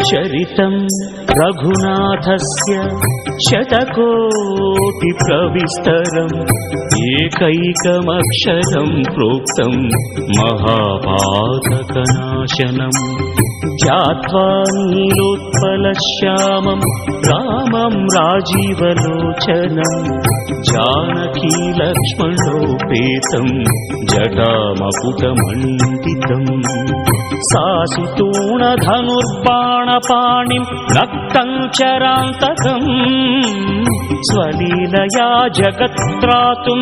చరితం రఘునాథస్య శతకోటి ప్రవిస్తరం ఏకైకమక్షరం ప్రోక్తం మహాపాతకనాశనం ధ్యాత్వా నీలోత్పలశ్యామం రామం రాజీవలోచనం జానకీ లక్ష్మణోపేతం జటామకుటమండితం సాసితూణధనుర్బాణపాణిం రక్తం చరాంతకం స్వలీలయా జగత్త్రాతుం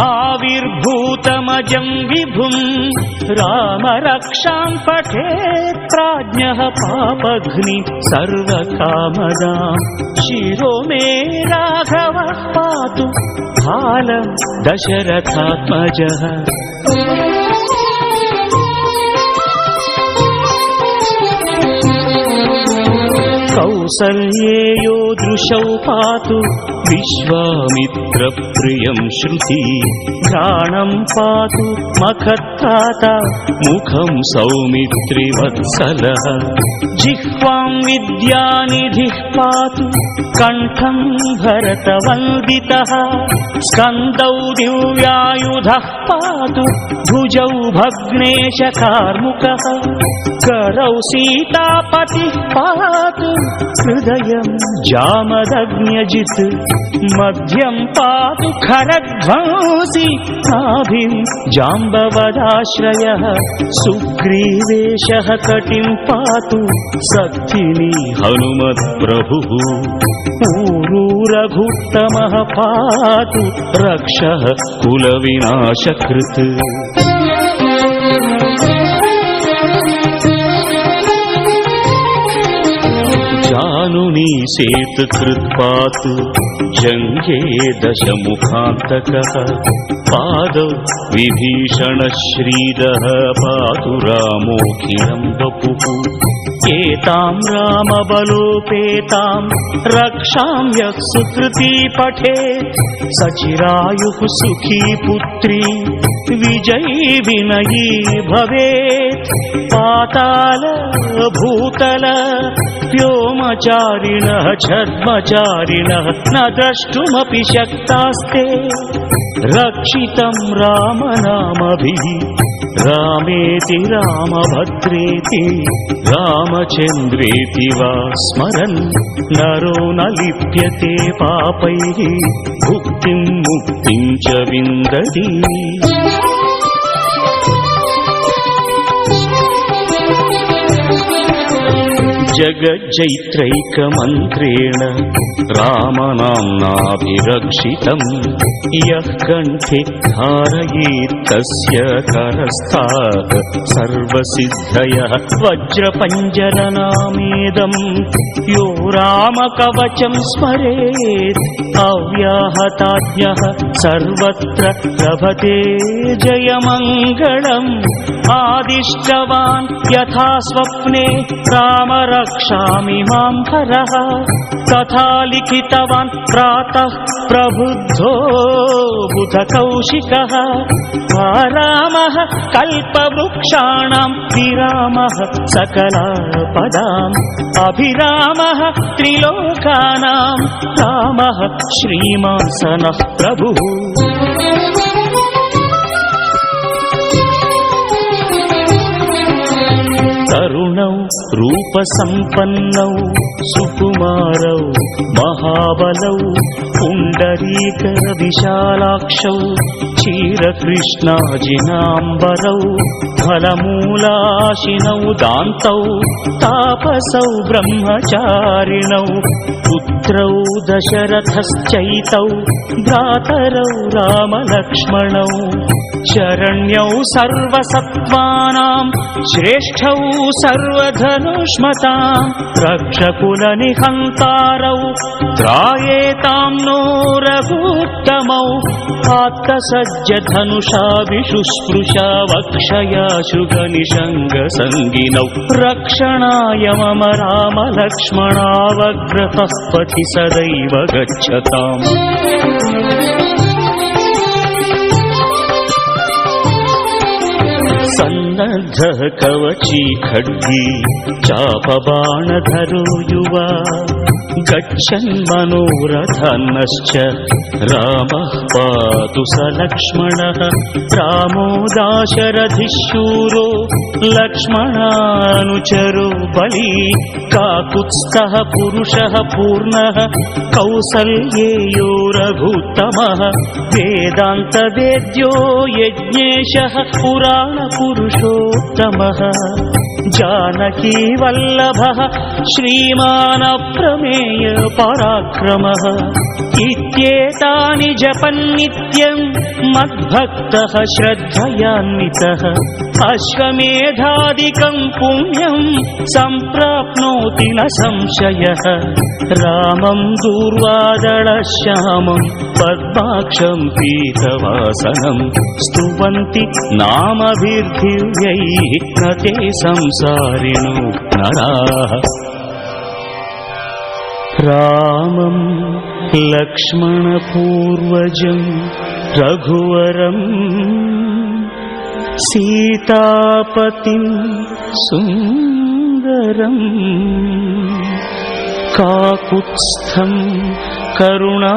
ఆవిర్భూతమజం విభుం రామరక్షాం పఠేత్ ప్రాజ్ఞః పాపఘ్ని సర్వకామదాం శిరో మే రాఘవః పాతు బాలం దశరథాత్మజః. కౌసల్యేయో దృశౌ పాతు విశ్వామిత్రప్రియం శృతి ఘ్రాణం పాతు మఖత్తాత ముఖం సౌమిత్రివత్సలః జిహ్వాం విద్యానిధిః పాతు కంఠం భరతవందితః స్కందౌ దివ్యాయుధః పాతు భుజౌ భగ్నేశ కార్ముకః करौ सीतापतिः पातु हृदयं जामदग्न्यजित् मध्यं पातु खरध्वंसी नाभिं जाम्बवदाश्रयः सुग्रीवेशः कटिं पातु सत्थिनी हनुमत्प्रभुः ऊरू रघुत्तमः पातु रक्षः कुलविनाशकृत्. जानुनी सेतकृत् पातु जङ्गे दशमुखान्तकः पादौ विभीषणश्रीदः पातु रामोऽखिलं वपुः एतां रामबलोपेतां रक्षां यः सुकृती पठेत् सचिरायुः सुखी पुत्री विजयी विनयी भवेत्. पाताल भूतल व्योमचारिणः छद्मचारिणः न द्रष्टुमपि शक्तास्ते रक्षितं रामनामभिः रामेति रामभद्रेति रामचन्द्रेति वा स्मरन् नरो न लिप्यते पापैः भुक्तिं मुक्तिं च विन्दति. जगज्जैत्रैकमन्त्रेण रामनाम्नाभिरक्षितं यः कण्ठे धारयेत् तस्य करस्थात् सर्वसिद्धयः वज्रपञ्जरनामेदं यो रामकवचं स्मरेत् अव्याहताज्ञः सर्वत्र लभते जयमङ्गलम्. आदिष्टवान् यथा स्वप्ने राम रक्षामि मां हरः तथा लिखितवान् प्रातः प्रबुद्धो बुधकौशिकः. रामः कल्पवृक्षाणां विरामः सकलापदाम् अभिरामः त्रिलोकानां रामः श्रीमासनः प्रभुः. तरुणौ रूपसम्पन्नौ सुकुमारौ महाबलौ पुण्डरीकविशालाक्षौ क्षीरकृष्णाजिनाम्बरौ फलमूलाशिनौ दान्तौ तापसौ ब्रह्मचारिणौ पुत्रौ दशरथश्चैतौ भ्रातरौ रामलक्ष्मणौ शरण्यौ सर्वसत्त्वानां श्रेष्ठौ सर्वधनुष्मतां रक्षकुलनिहन्तारौ त्रायेतां नो रघुत्तमौ आत्तसज्जधनुषा विशुस्पृशा वक्षया शुगनिषङ्गसङ्गिनौ रक्षणाय मम रामलक्ष्मणावग्रतः पथि सदैव गच्छताम्. सन्नद्धः कवची खड्गी चापबाणधरो युवा गच्छन् मनोरथन्नश्च रामः पातु स लक्ष्मणः रामो दाशरथिशूरो लक्ष्मणानुचरो बली काकुत्स्थः पुरुषः पूर्णः कौसल्येयो रघुत्तमः वेदान्तवेद्यो यज्ञेशः पुराणपुरुषोत्तमः जानकी वल्लभः श्रीमान् अप्रमेय पराक्रमः इत्येतानि जपन्नित्यं मद्भक्तः श्रद्धयान्वितः अश्वमेधादिकं पुण्यं सम्प्राप्नोति न संशयः रामं दूर्वादळश्यामं पद्माक्षं पीतवासनं स्तुवन्ति नामभिर्दिव्यैः न ते संसारिणो नराः रामं लक्ष्मणपूर्वजं रघुवरं सीतापतिं सुन्दरं काकुत्स्थं करुणार्णवं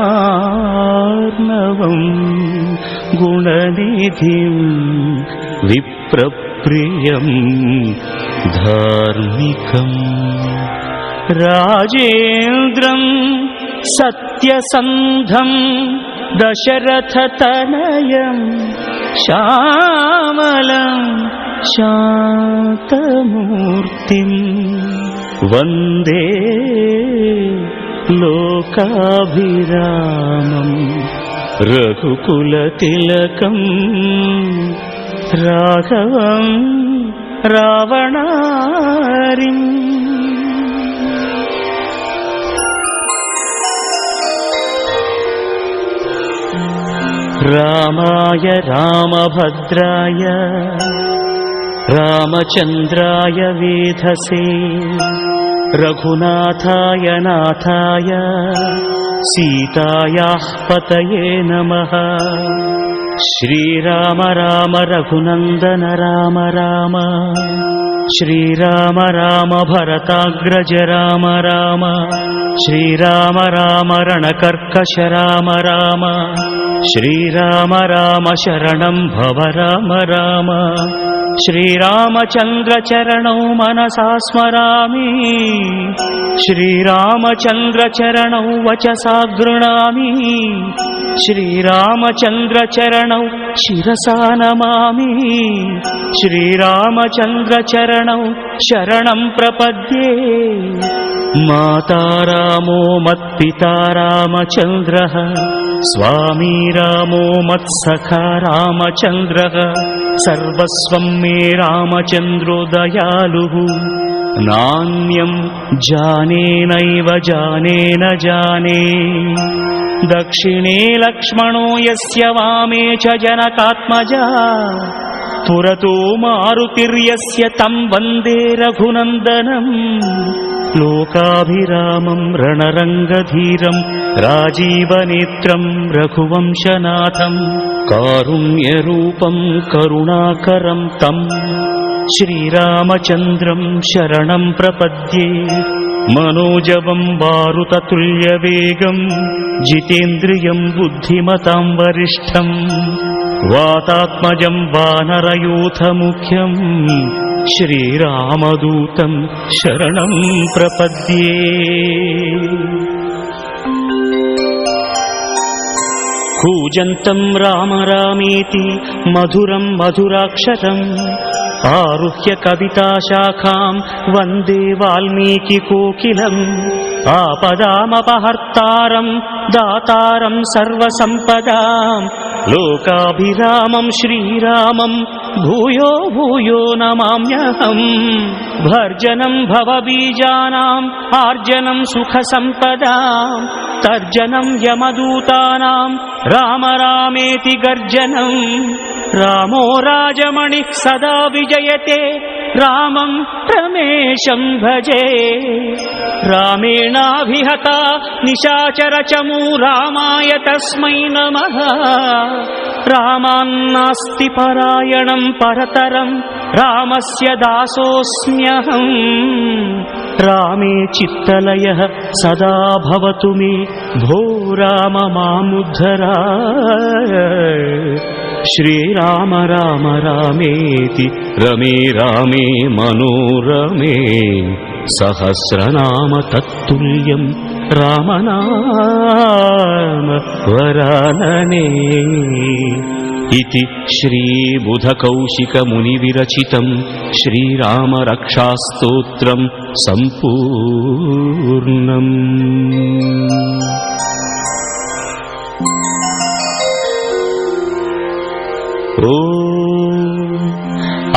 गुणनिधिं विप्रप्रियं धार्मिकम् राजेन्द्रं सत्यसन्धं दशरथतनयं श्यामलं शान्तमूर्तिं वन्दे लोकाभिरामं रघुकुलतिलकं राघवं रावणारिम् रामाय रामभद्राय रामचन्द्राय वेधसे रघुनाथाय नाथाय सीतायाः पतये नमः श्रीराम राम रघुनन्दन राम राम श्रीराम राम भरताग्रज राम राम श्रीराम राम रणकर्कश राम राम श्रीराम राम शरणं भव राम राम श्रीरामचन्द्र चरणौ मनसा स्मरामि श्रीरामचन्द्र चरणौ वचसा गृह्णामि श्रीरामचन्द्र चरणौ शिरसा नमामि श्रीरामचन्द्र चरणौ शरणं प्रपद्ये माता रामो मत्पिता रामचन्द्रः स्वामी रामो मत्सखा रामचन्द्रः सर्वस्वं मे रामचन्द्रो दयालुः नान्यं जाने नैव जाने न जाने दक्षिणे लक्ष्मणो यस्य वामे च जनकात्मजा पुरतो मारुतिर्यस्य तं वन्दे रघुनन्दनम् लोकाभिरामं रणरङ्गधीरं राजीवनेत्रं रघुवंशनाथं कारुण्यरूपं करुणाकरं तं श्रीरामचन्द्रं शरणं प्रपद्ये मनोजवं मारुततुल्यवेगं जितेन्द्रियं बुद्धिमतां वरिष्ठं वातात्मजं वानरयूथमुख्यं श्रीरामदूतं शरणं प्रपद्ये कूजन्तं राम रामेति मधुरं मधुराक्षरम् आरुह्य कविताशाखां वन्दे वाल्मीकिकोकिलम् आपदामपहर्तारं दातारं सर्वसम्पदां लोकाभिरामं श्रीरामं भूयो भूयो नमाम्यहम् भर्जनं भवबीजानाम् आर्जनं सुखसम्पदां तर्जनं यमदूतानां राम रामेति गर्जनम् रामो राजमणिः सदा विजयते रामं रमेशं भजे रामेणाभिहता निशाचरचमू रामाय तस्मै नमः रामान्नास्ति परायणं परतरं ರಾಮಸ್ಯ ದಾಸೋಸ್ಮ್ಯಹಂ ರಾಮೇ ಚಿತ್ತಲಯಃ ಸದಾ ಭವತು ಮೇ ಭೋ ರಾಮ ಮಾಮುದ್ಧರ ಶ್ರೀರಾಮ ರಾಮ ರಾಮೇತಿ ರಮೇ ರಾಮೇ ಮನೋರಮೇ ಸಹಸ್ರನಾಮ ತತ್ತುಲ್ಯಂ ರಾಮನಾಮ ವರಾನನೇ ಇತಿ ಶ್ರೀ ಬುಧಕೌಶಿಕ ಮುನಿ ವಿರಚಿತಂ ಶ್ರೀರಾಮ ರಕ್ಷಾಸ್ತೋತ್ರಂ ಸಂಪೂರ್ಣಂ. ಓಂ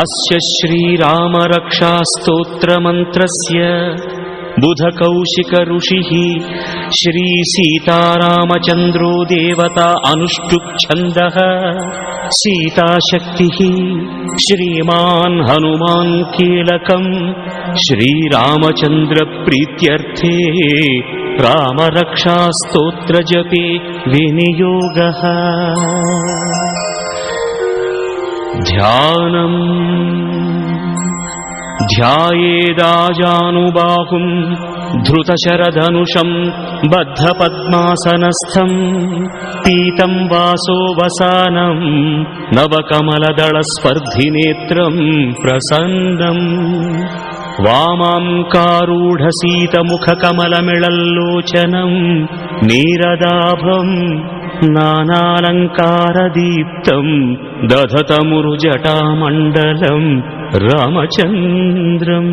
ಅಸ್ಯ ಶ್ರೀರಾಮ ರಕ್ಷಾಸ್ತೋತ್ರ ಮಂತ್ರಸ್ಯ ಬುಧಕೌಶಿಕ ಋಷಿಃ ಶ್ರೀ ಸೀತಾರಾಮಚಂದ್ರೋ ದೇವತಾ ಅನುಷ್ಠುಪ್ ಛಂದಃ ಸೀತಾಶಕ್ತಿಃ ಶ್ರೀಮಾನ್ ಹನುಮಾನ್ ಕೀಲಕಂ ಶ್ರೀರಾಮಚಂದ್ರ ಪ್ರೀತ್ಯರ್ಥೇ ರಾಮರಕ್ಷಾ ಸ್ತೋತ್ರ ಜಪೇ ವಿನಿಯೋಗಃ. ಧ್ಯಾನಂ ಧ್ಯಾಯೇದಾಜಾನುಬಾಹುಂ ಧೃತಶರಧನುಷಂ ಬದ್ಧಪದ್ಮಾಸನಸ್ಥಂ ಪೀತಂ ವಾಸೋವಸಾನಂ ನವಕಮಲದಳಸ್ಪರ್ಧಿನೇತ್ರಂ ಪ್ರಸನ್ನಂ ವಾಮಾಂ ಕಾರೂಢಸೀತಮುಖಕಮಲಮಿಳಲ್ಲೋಚನಂ ನೀರದಾಭಂ ನಾನಾಲಂಕಾರದೀಪ್ತಂ ದಧತಮುರುಜಟಾಮಂಡಲಂ ರಾಮಚಂದ್ರಂ.